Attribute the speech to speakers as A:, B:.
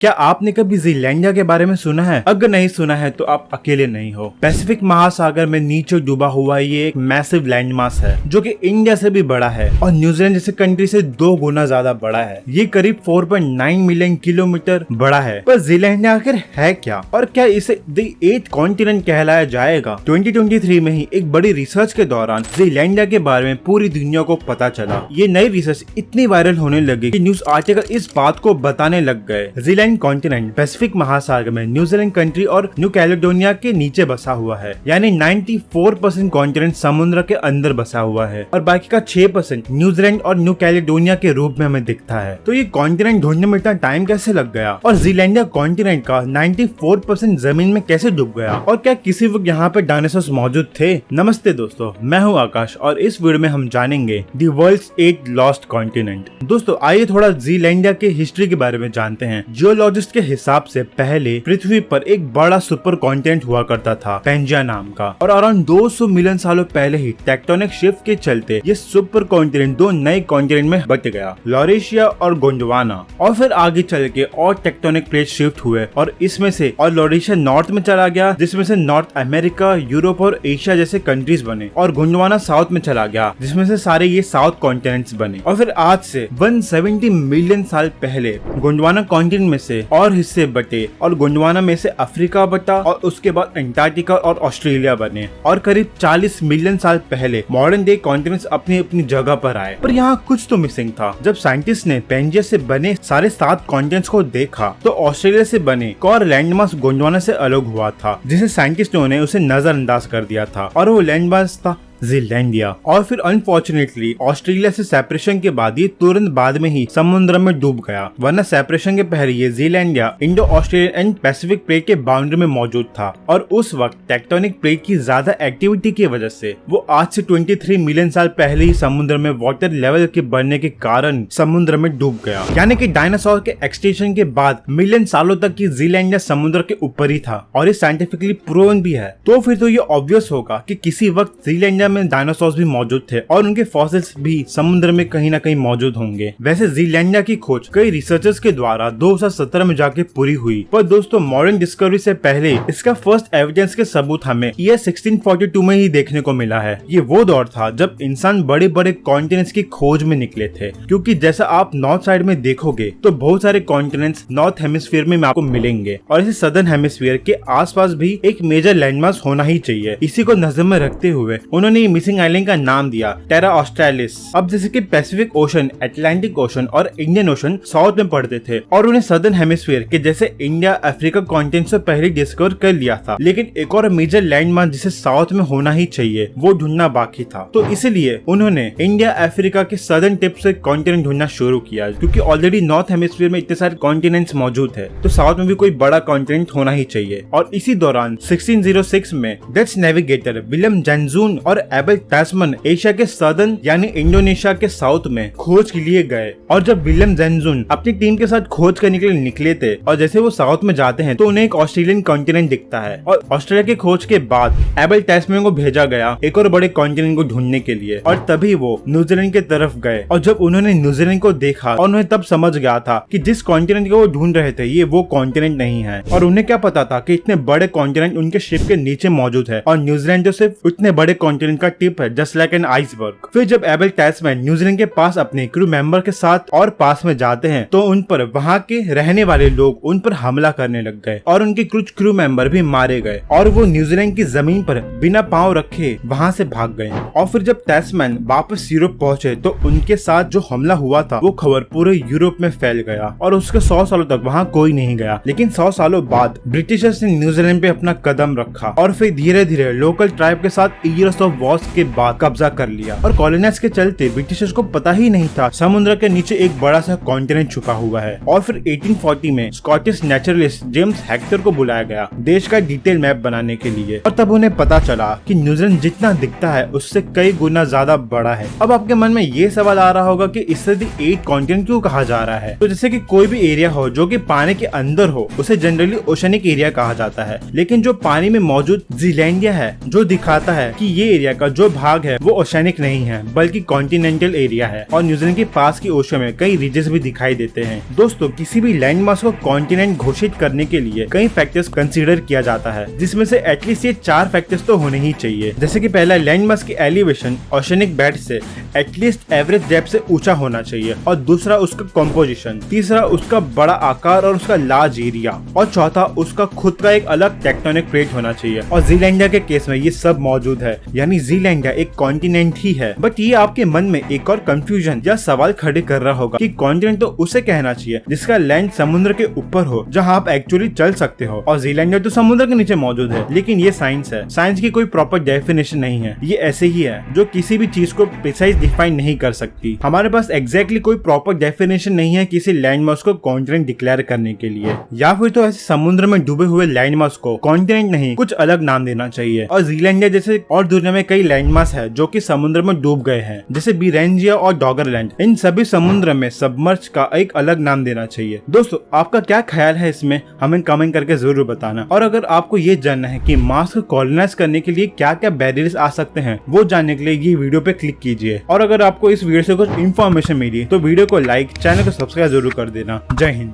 A: क्या आपने कभी जीलैंडिया के बारे में सुना है? अगर नहीं सुना है तो आप अकेले नहीं हो। पैसिफिक महासागर में नीचे डूबा हुआ ये एक मैसिव लैंड मास है जो कि इंडिया से भी बड़ा है और न्यूजीलैंड जैसे कंट्री से 2 गुना ज्यादा बड़ा है। ये करीब 4.9 मिलियन किलोमीटर बड़ा है। पर जीलैंडिया आखिर है क्या और क्या इसे द 8th कॉन्टिनेंट कहलाया जाएगा? 2023 में ही एक बड़ी रिसर्च के दौरान जीलैंडिया के बारे में पूरी दुनिया को पता चला। ये नई रिसर्च इतनी वायरल होने लगी कि न्यूज आर्टिकल इस बात को बताने लग गए। जीलैंड कॉन्टिनेंट पैसिफिक महासागर में न्यूजीलैंड कंट्री और न्यू कैलेडोनिया के नीचे बसा हुआ है, यानी 94% कॉन्टिनेंट समुद्र के अंदर बसा हुआ है और बाकी का 6% न्यूजीलैंड और न्यू कैलेडोनिया के रूप में हमें दिखता है। तो ये कॉन्टिनेंट ढूंढने में इतना टाइम कैसे लग गया और जीलैंडिया कॉन्टिनेंट का 94% जमीन में कैसे डूब गया और क्या किसी वक्त यहाँ पे डायनासोर्स मौजूद थे? नमस्ते दोस्तों, मैं हूँ आकाश और इस वीडियो में हम जानेंगे द वर्ल्ड्स 8 लॉस्ट कॉन्टिनेंट। दोस्तों आइए थोड़ा जीलैंडिया के हिस्ट्री के बारे में जानते हैं। जियोलॉजिस्ट के हिसाब से पहले पृथ्वी पर एक बड़ा सुपर कॉन्टिनेंट हुआ करता था पेंजिया नाम का, और अराउंड 200 मिलियन सालों पहले ही टेक्टोनिक शिफ्ट के चलते ये सुपर कॉन्टिनेंट 2 नए कॉन्टिनेंट में बट गया, लॉरेशिया और गोंडवाना। और फिर आगे चल के और टेक्टोनिक प्लेट शिफ्ट हुए और इसमें से और लॉरेशिया नॉर्थ में चला गया जिसमें से नॉर्थ अमेरिका, यूरोप और एशिया जैसे कंट्रीज बने, और गोंडवाना साउथ में चला गया जिसमें से सारे ये साउथ कॉन्टिनेंट्स बने। और फिर आज से 170 मिलियन साल पहले गोंडवाना कॉन्टिनेंट में से और हिस्से बटे और गोंडवाना में से अफ्रीका बटा और उसके बाद अंटार्कटिका और ऑस्ट्रेलिया बने, और करीब 40 मिलियन साल पहले मॉडर्न डे कॉन्टिनेंट्स अपनी अपनी जगह पर आए। पर यहाँ कुछ तो मिसिंग था। जब साइंटिस्ट ने पेंजिया से बने सारे 7 कॉन्टिनेंट्स को देखा तो ऑस्ट्रेलिया से बने एक और लैंडमास गोंडवाना से अलग हुआ था जिसे साइंटिस्टों ने उसे नजरअंदाज कर दिया था, और वो लैंडमास था जीलैंडिया। और फिर अनफॉर्चुनेटली ऑस्ट्रेलिया से सेपरेशन के बाद ये तुरंत बाद में ही समुद्र में डूब गया, वरना सेपरेशन के पहले ये Zealandia Indo Australian and Pacific plate के बाउंड्री में मौजूद था, और उस वक्त टेक्टोनिक प्लेट की ज्यादा एक्टिविटी की वजह से वो आज से 23 मिलियन साल पहले ही समुद्र में वाटर लेवल के बढ़ने के कारण समुद्र में डूब गया। यानी कि डायनासोर के एक्सटिंक्शन के बाद मिलियन सालों तक की जीलैंडिया समुद्र के ऊपर ही था, और ये साइंटिफिकली प्रूवन भी है। तो फिर तो ये ऑब्वियस होगा कि किसी वक्त जीलैंडिया में डायनासोर्स भी मौजूद थे और उनके फॉसिल्स भी समुद्र में कहीं ना कहीं मौजूद होंगे। वैसे जीलैंडिया की खोज कई रिसर्चर्स के द्वारा 2017 में जाके पूरी हुई, पर दोस्तों मॉडर्न डिस्कवरी से पहले इसका फर्स्ट एविडेंस के सबूत हमें ईयर 1642 में ही देखने को मिला है। ये वो दौर था जब इंसान बड़े बड़े कॉन्टिनेंट्स की खोज में निकले थे, क्योंकि जैसा आप नॉर्थ साइड में देखोगे तो बहुत सारे कॉन्टिनेंट्स नॉर्थ हेमिस्फीयर में आपको मिलेंगे, और इसे सदर्न हेमिस्फीयर के आसपास भी एक मेजर लैंडमास होना ही चाहिए। इसी को नजर में रखते हुए उन्होंने मिसिंग आइलैंड का नाम दिया टेरा ऑस्ट्रेलिस। अब जैसे कि पैसिफिक ओशन, अटलांटिक ओशन और इंडियन ओशन साउथ में पड़ते थे, और उन्हें सदर्न हेमिस्फीयर के जैसे इंडिया, अफ्रीका कॉन्टिनेंट से पहले डिस्कवर कर लिया था, लेकिन एक और मेजर लैंडमास जिसे साउथ में होना ही चाहिए वो ढूंढना बाकी था। तो इसलिए उन्होंने इंडिया, अफ्रीका के सदर्न टिप से कॉन्टिनेंट ढूंढना शुरू किया, क्योंकि ऑलरेडी नॉर्थ हेमिस्फीयर में इतने सारे कॉन्टिनेंट्स मौजूद है, तो साउथ में भी कोई बड़ा कॉन्टिनेंट होना ही चाहिए। और इसी दौरान 1606 में डच नेविगेटर विलियम जैनजून और एबल टैस्मन एशिया के सदर्न यानी इंडोनेशिया के साउथ में खोज के लिए गए, और जब विलियम जैनजून अपनी टीम के साथ खोज करने के लिए निकले थे और जैसे वो साउथ में जाते हैं तो उन्हें एक ऑस्ट्रेलियन कॉन्टिनेंट दिखता है, और ऑस्ट्रेलिया की खोज के बाद एबल टैस्मैन को भेजा गया एक और बड़े कॉन्टिनेंट को ढूंढने के लिए, और तभी वो न्यूजीलैंड के तरफ गए। और जब उन्होंने न्यूजीलैंड को देखा और उन्हें तब समझ गया था कि जिस कॉन्टिनेंट को वो ढूंढ रहे थे ये वो कॉन्टिनेंट नहीं है, और उन्हें क्या पता था कि इतने बड़े कॉन्टिनेंट उनके शिप के नीचे मौजूद है, और न्यूजीलैंड जो सिर्फ उतने बड़े कॉन्टिनेंट का टिप है, जस्ट लाइक एन आइसबर्ग। फिर जब एबल टैस्मैन न्यूजीलैंड के पास अपने क्रू मेंबर के साथ और पास में जाते हैं तो उन पर वहाँ के रहने वाले लोग उन पर हमला करने लग गए, और उनके कुछ क्रू मेंबर भी मारे गए, और वो न्यूजीलैंड की जमीन पर बिना पांव रखे वहाँ से भाग गए। और फिर जब टैस्मैन वापस यूरोप पहुंचे तो उनके साथ जो हमला हुआ था वो खबर पूरे यूरोप में फैल गया, और उसके 100 सालों तक वहाँ कोई नहीं गया। लेकिन 100 सालों बाद ब्रिटिशर्स ने न्यूजीलैंड पे अपना कदम रखा, और फिर धीरे धीरे लोकल ट्राइब के साथ ईयर्स ऑफ वॉर्स के बाद कब्जा कर लिया, और कॉलोनाइज के चलते ब्रिटिशर्स को पता ही नहीं था समुद्र के नीचे एक बड़ा सा कॉन्टिनेंट छुपा हुआ है। और फिर 1840 में स्कॉटिश नेचुरलिस्ट जेम्स हेक्टर को बुलाया गया देश का डिटेल मैप बनाने के लिए, और तब उन्हें पता चला कि न्यूजीलैंड जितना दिखता है उससे कई गुना ज्यादा बड़ा है। अब आपके मन में ये सवाल आ रहा होगा कि इससे द 8 कॉन्टिनेंट क्यों कहा जा रहा है? तो जैसे कि कोई भी एरिया हो जो कि पानी के अंदर हो उसे जनरली ओशनिक एरिया कहा जाता है, लेकिन जो पानी में मौजूद जीलैंडिया है जो दिखाता है कि ये एरिया एरिया का जो भाग है वो ओशनिक नहीं है बल्कि कॉन्टिनेंटल एरिया है और न्यूजीलैंड के पास की ओशन में कई रीजन्स भी दिखाई देते हैं। दोस्तों, किसी भी लैंड मास को कॉन्टिनेंट घोषित करने के लिए कई फैक्टर्स कंसीडर किया जाता है, जिसमें से एटलीस्ट ये 4 फैक्टर्स तो होने ही चाहिए। जैसे कि पहला, लैंड मास की एलिवेशन ओशनिक बेड से एटलीस्ट एवरेज डेप्थ से ऊंचा होना चाहिए, और दूसरा उसका कॉम्पोजिशन, तीसरा उसका बड़ा आकार और उसका लार्ज एरिया, और चौथा उसका खुद का एक अलग टेक्टोनिक प्लेट होना चाहिए। और जीलैंडिया के केस में ये सब मौजूद है, यानी जीलैंडिया एक कॉन्टिनेंट ही है। बट ये आपके मन में एक और कंफ्यूजन या सवाल खड़े कर रहा होगा कि कॉन्टिनेंट तो उसे कहना चाहिए जिसका लैंड समुद्र के ऊपर हो, जहां आप एक्चुअली चल सकते हो, और जीलैंडिया तो समुद्र के नीचे मौजूद है। लेकिन ये साइंस है, साइंस की कोई प्रॉपर डेफिनेशन नहीं है, ये ऐसे ही है जो किसी भी चीज को प्रिसाइज डिफाइन नहीं कर सकती। हमारे पास एग्जैक्टली कोई प्रॉपर डेफिनेशन नहीं है किसी लैंड मास को कॉन्टिनेंट डिक्लेयर करने के लिए, या फिर तो ऐसे समुद्र में डूबे हुए लैंड मास को कॉन्टिनेंट नहीं कुछ अलग नाम देना चाहिए। और जीलैंडिया जैसे और दुनिया में कई लैंड मास है जो कि समुद्र में डूब गए हैं, जैसे बिरेंजिया और डॉगरलैंड, इन सभी समुद्र में सबमर्ज का एक अलग नाम देना चाहिए। दोस्तों, आपका क्या ख्याल है इसमें, हमें कमेंट करके जरूर बताना। और अगर आपको ये जानना है कि मार्स को कॉलोनाइज करने के लिए क्या क्या बैरियर्स आ सकते हैं, वो जानने के लिए ये वीडियो पे क्लिक कीजिए। और अगर आपको इस वीडियो से कुछ इन्फॉर्मेशन मिली तो वीडियो को लाइक, चैनल को सब्सक्राइब जरूर कर देना। जय हिंद।